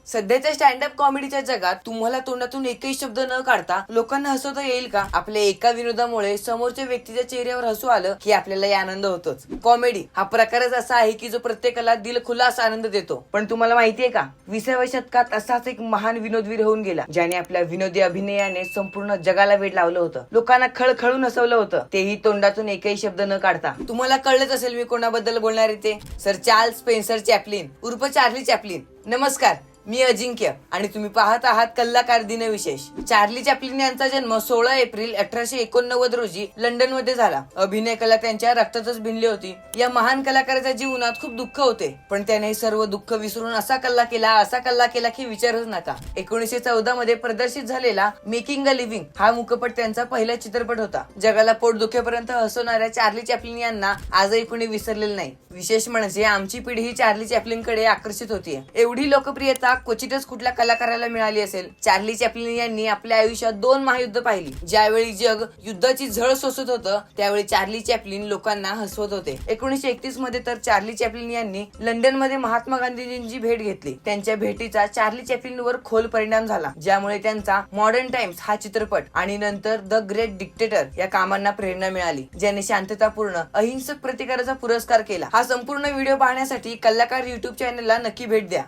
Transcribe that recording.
सध्याच्या स्टँडअप कॉमेडीच्या जगात तुम्हाला तोंडातून एकही शब्द न काढता लोकांना हसवता येईल का? आपल्या एका विनोदामुळे समोरच्या व्यक्तीच्या चेहऱ्यावर हसू आलं की आपल्यालाही आनंद होतोच. कॉमेडी हा प्रकारच असा आहे की जो प्रत्येकाला दिलखुलास आनंद देतो. पण तुम्हाला माहितीये का, 20व्या शतकात असाच एक महान विनोदवीर होऊन गेला ज्याने आपल्या विनोदी अभिनयाने संपूर्ण जगाला वेड लावलं होतं. लोकांना खळखळून हसवलं होतं, तेही तोंडातून एकही शब्द न काढता. तुम्हाला कळलंच असेल मी कोणाबद्दल बोलणार आहे ते. सर चार्ल्स स्पेन्सर चॅपलिन उर्फ चार्ली चॅपलिन. नमस्कार, मी अजिंक्य आणि तुम्ही पाहत आहात कलाकार दिनविशेष. चार्ली चॅपलिन यांचा जन्म 16 एप्रिल 1889 रोजी लंडन मध्ये झाला. अभिनय कला त्यांच्या रक्तातच भिनली होती. या महान कलाकाराच्या जीवनात खूप दुःख होते, पण त्याने सर्व दुःख विसरून असा कल्ला केला की विचारच नका. 1914 मध्ये प्रदर्शित झालेला मेकिंग अ लिव्हिंग हा मुखपट त्यांचा पहिला चित्रपट होता. जगाला पोट दुखेपर्यंत हसवणाऱ्या चार्ली चॅपलिन यांना आजही कोणी विसरलेलं नाही. विशेष म्हणजे आमची पिढी ही चार्ली चॅपलिन कडे आकर्षित होती. एवढी लोकप्रियता क्वचितच कुठल्या कलाकाराला मिळाली असेल. चार्ली चॅपलिन यांनी आपल्या आयुष्यात 2 महायुद्ध पाहिली. ज्यावेळी जग युद्धाची झळ सोसत होतं त्यावेळी चार्ली चॅपलिन लोकांना हसवत होते. 1931 मध्ये तर चार्ली चॅपलिन यांनी लंडन मध्ये महात्मा गांधीजींची भेट घेतली. त्यांच्या भेटीचा चार्ली चॅपलिन वर खोल परिणाम झाला, ज्यामुळे त्यांचा मॉडर्न टाइम्स हा चित्रपट आणि नंतर द ग्रेट डिक्टेटर या कामांना प्रेरणा मिळाली, ज्याने शांततापूर्ण अहिंसक प्रतिकाराचा पुरस्कार केला. हा संपूर्ण व्हिडिओ पाहण्यासाठी कलाकार YouTube चॅनलला नक्की भेट द्या.